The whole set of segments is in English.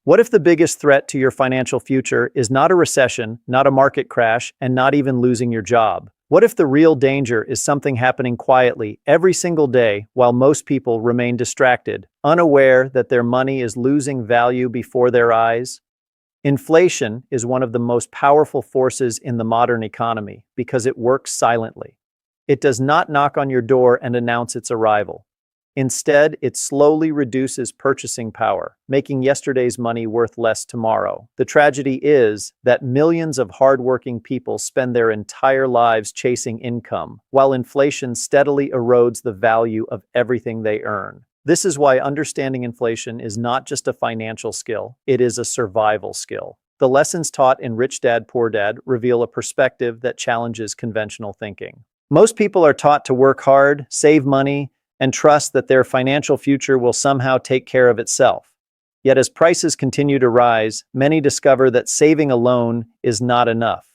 What if the biggest threat to your financial future is not a recession, not a market crash, and not even losing your job? What if the real danger is something happening quietly every single day while most people remain distracted, unaware that their money is losing value before their eyes? Inflation is one of the most powerful forces in the modern economy because it works silently. It does not knock on your door and announce its arrival. Instead, it slowly reduces purchasing power, making yesterday's money worth less tomorrow. The tragedy is that millions of hardworking people spend their entire lives chasing income, while inflation steadily erodes the value of everything they earn. This is why understanding inflation is not just a financial skill, it is a survival skill. The lessons taught in Rich Dad, Poor Dad reveal a perspective that challenges conventional thinking. Most people are taught to work hard, save money, and trust that their financial future will somehow take care of itself. Yet as prices continue to rise, many discover that saving alone is not enough.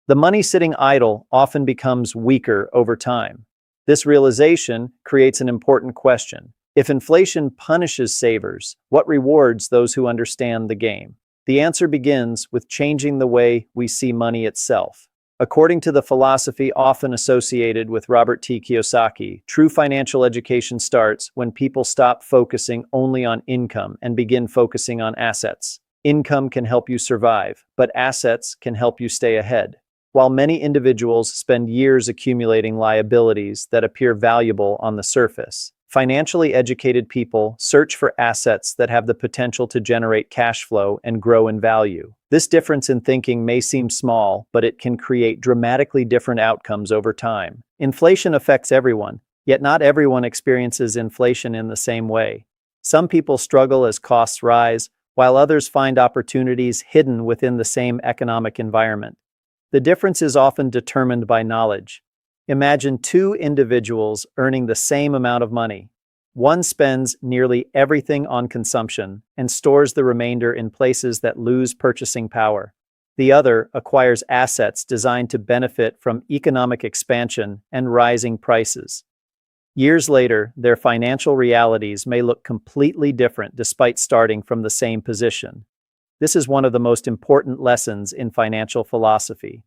The money sitting idle often becomes weaker over time. This realization creates an important question. If inflation punishes savers, what rewards those who understand the game? The answer begins with changing the way we see money itself. According to the philosophy often associated with Robert T. Kiyosaki, true financial education starts when people stop focusing only on income and begin focusing on assets. Income can help you survive, but assets can help you stay ahead. While many individuals spend years accumulating liabilities that appear valuable on the surface, financially educated people search for assets that have the potential to generate cash flow and grow in value. This difference in thinking may seem small, but it can create dramatically different outcomes over time. Inflation affects everyone, yet not everyone experiences inflation in the same way. Some people struggle as costs rise, while others find opportunities hidden within the same economic environment. The difference is often determined by knowledge. Imagine two individuals earning the same amount of money. One spends nearly everything on consumption and stores the remainder in places that lose purchasing power. The other acquires assets designed to benefit from economic expansion and rising prices. Years later, their financial realities may look completely different despite starting from the same position. This is one of the most important lessons in financial philosophy.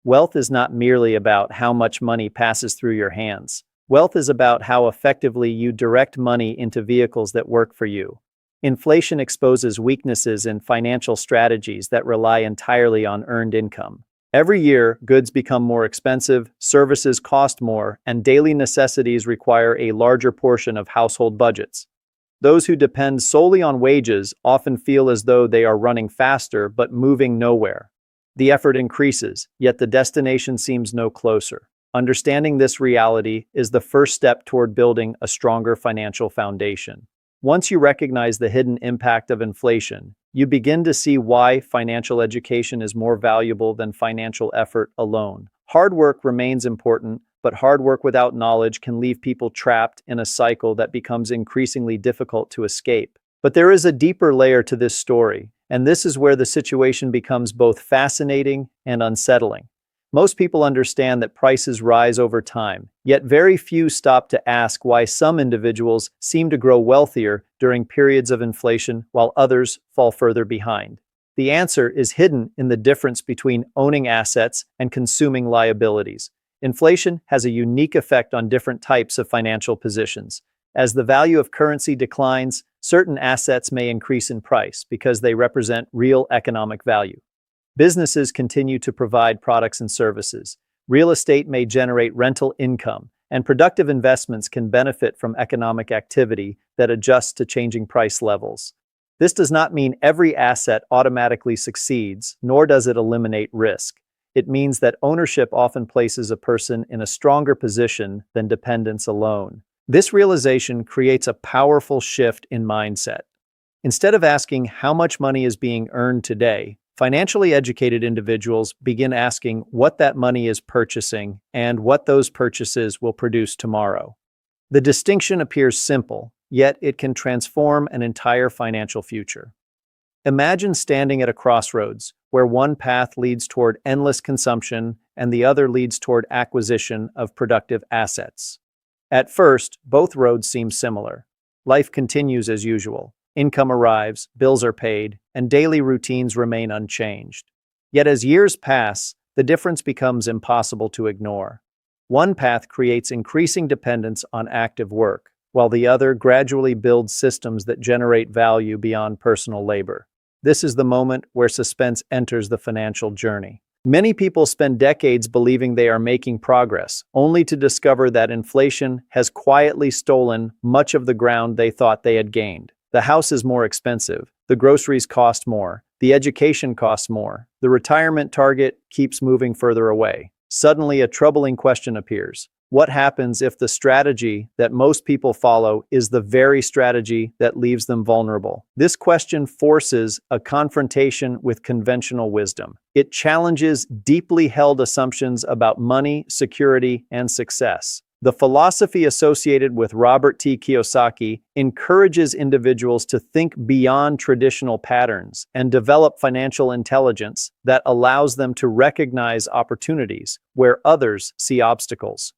Wealth is not merely about how much money passes through your hands. Wealth is about how effectively you direct money into vehicles that work for you. Inflation exposes weaknesses in financial strategies that rely entirely on earned income. Every year, goods become more expensive, services cost more, and daily necessities require a larger portion of household budgets. Those who depend solely on wages often feel as though they are running faster but moving nowhere. The effort increases, yet the destination seems no closer. Understanding this reality is the first step toward building a stronger financial foundation. Once you recognize the hidden impact of inflation, you begin to see why financial education is more valuable than financial effort alone. Hard work remains important, but hard work without knowledge can leave people trapped in a cycle that becomes increasingly difficult to escape. But there is a deeper layer to this story, and this is where the situation becomes both fascinating and unsettling. Most people understand that prices rise over time, yet very few stop to ask why some individuals seem to grow wealthier during periods of inflation while others fall further behind. The answer is hidden in the difference between owning assets and consuming liabilities. Inflation has a unique effect on different types of financial positions. As the value of currency declines, certain assets may increase in price because they represent real economic value. Businesses continue to provide products and services. Real estate may generate rental income, and productive investments can benefit from economic activity that adjusts to changing price levels. This does not mean every asset automatically succeeds, nor does it eliminate risk. It means that ownership often places a person in a stronger position than dependence alone. This realization creates a powerful shift in mindset. Instead of asking how much money is being earned today, financially educated individuals begin asking what that money is purchasing and what those purchases will produce tomorrow. The distinction appears simple, yet it can transform an entire financial future. Imagine standing at a crossroads where one path leads toward endless consumption and the other leads toward acquisition of productive assets. At first, both roads seem similar. Life continues as usual. Income arrives, bills are paid, and daily routines remain unchanged. Yet as years pass, the difference becomes impossible to ignore. One path creates increasing dependence on active work, while the other gradually builds systems that generate value beyond personal labor. This is the moment where suspense enters the financial journey. Many people spend decades believing they are making progress, only to discover that inflation has quietly stolen much of the ground they thought they had gained. The house is more expensive, the groceries cost more, the education costs more, the retirement target keeps moving further away. Suddenly, a troubling question appears. What happens if the strategy that most people follow is the very strategy that leaves them vulnerable? This question forces a confrontation with conventional wisdom. It challenges deeply held assumptions about money, security, and success. The philosophy associated with Robert T. Kiyosaki encourages individuals to think beyond traditional patterns and develop financial intelligence that allows them to recognize opportunities where others see obstacles.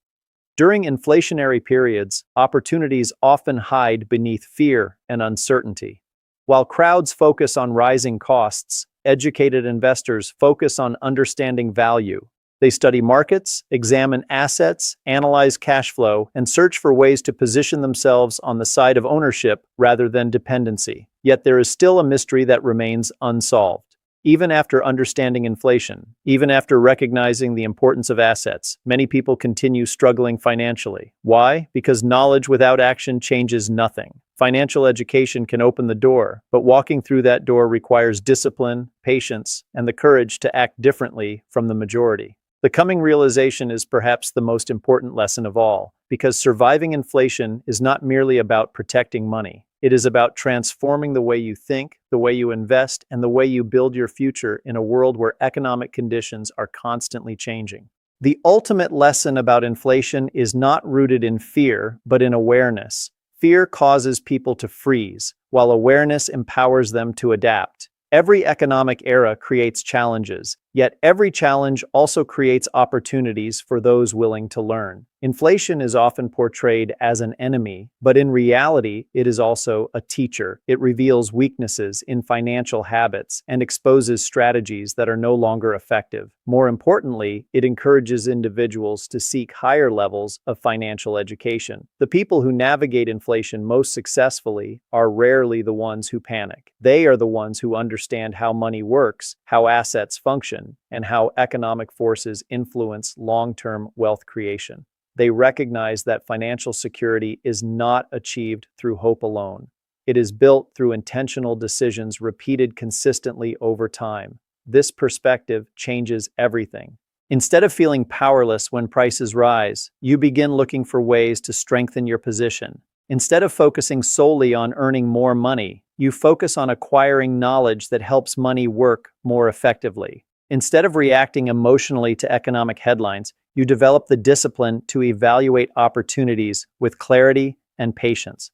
During inflationary periods, opportunities often hide beneath fear and uncertainty. While crowds focus on rising costs, educated investors focus on understanding value. They study markets, examine assets, analyze cash flow, and search for ways to position themselves on the side of ownership rather than dependency. Yet there is still a mystery that remains unsolved. Even after understanding inflation, even after recognizing the importance of assets, many people continue struggling financially. Why? Because knowledge without action changes nothing. Financial education can open the door, but walking through that door requires discipline, patience, and the courage to act differently from the majority. The coming realization is perhaps the most important lesson of all, because surviving inflation is not merely about protecting money. It is about transforming the way you think, the way you invest, and the way you build your future in a world where economic conditions are constantly changing. The ultimate lesson about inflation is not rooted in fear, but in awareness. Fear causes people to freeze, while awareness empowers them to adapt. Every economic era creates challenges, yet every challenge also creates opportunities for those willing to learn. Inflation is often portrayed as an enemy, but in reality, it is also a teacher. It reveals weaknesses in financial habits and exposes strategies that are no longer effective. More importantly, it encourages individuals to seek higher levels of financial education. The people who navigate inflation most successfully are rarely the ones who panic. They are the ones who understand how money works, how assets function, and how economic forces influence long-term wealth creation. They recognize that financial security is not achieved through hope alone. It is built through intentional decisions repeated consistently over time. This perspective changes everything. Instead of feeling powerless when prices rise, you begin looking for ways to strengthen your position. Instead of focusing solely on earning more money, you focus on acquiring knowledge that helps money work more effectively. Instead of reacting emotionally to economic headlines, you develop the discipline to evaluate opportunities with clarity and patience.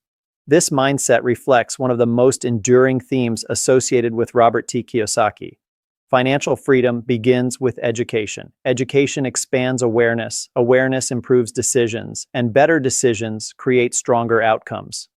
This mindset reflects one of the most enduring themes associated with Robert T. Kiyosaki. Financial freedom begins with education. Education expands awareness. Awareness improves decisions, and better decisions create stronger outcomes.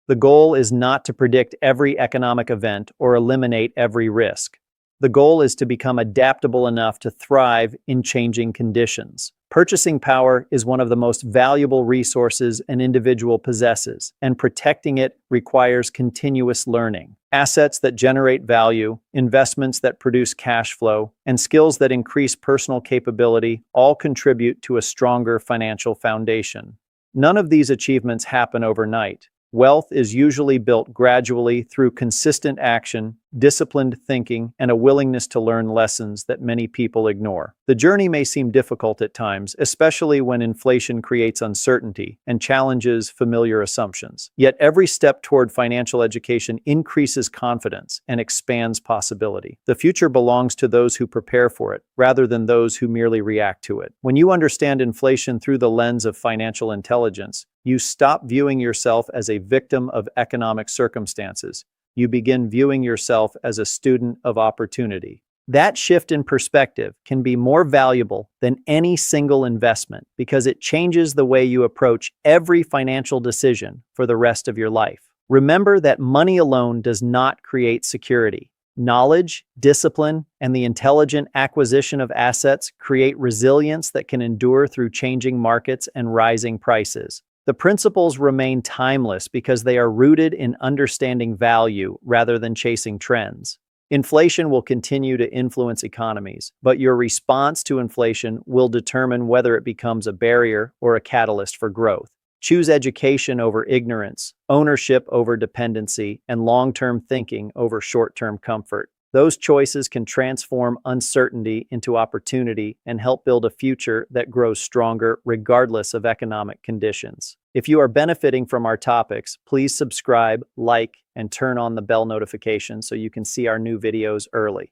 The goal is not to predict every economic event or eliminate every risk. The goal is to become adaptable enough to thrive in changing conditions. Purchasing power is one of the most valuable resources an individual possesses, and protecting it requires continuous learning. Assets that generate value, investments that produce cash flow, and skills that increase personal capability all contribute to a stronger financial foundation. None of these achievements happen overnight. Wealth is usually built gradually through consistent action, disciplined thinking, and a willingness to learn lessons that many people ignore. The journey may seem difficult at times, especially when inflation creates uncertainty and challenges familiar assumptions. Yet every step toward financial education increases confidence and expands possibility. The future belongs to those who prepare for it, rather than those who merely react to it. When you understand inflation through the lens of financial intelligence, you stop viewing yourself as a victim of economic circumstances. You begin viewing yourself as a student of opportunity. That shift in perspective can be more valuable than any single investment because it changes the way you approach every financial decision for the rest of your life. Remember that money alone does not create security. Knowledge, discipline, and the intelligent acquisition of assets create resilience that can endure through changing markets and rising prices. The principles remain timeless because they are rooted in understanding value rather than chasing trends. Inflation will continue to influence economies, but your response to inflation will determine whether it becomes a barrier or a catalyst for growth. Choose education over ignorance, ownership over dependency, and long-term thinking over short-term comfort. Those choices can transform uncertainty into opportunity and help build a future that grows stronger regardless of economic conditions. If you are benefiting from our topics, please subscribe, like, and turn on the bell notification so you can see our new videos early.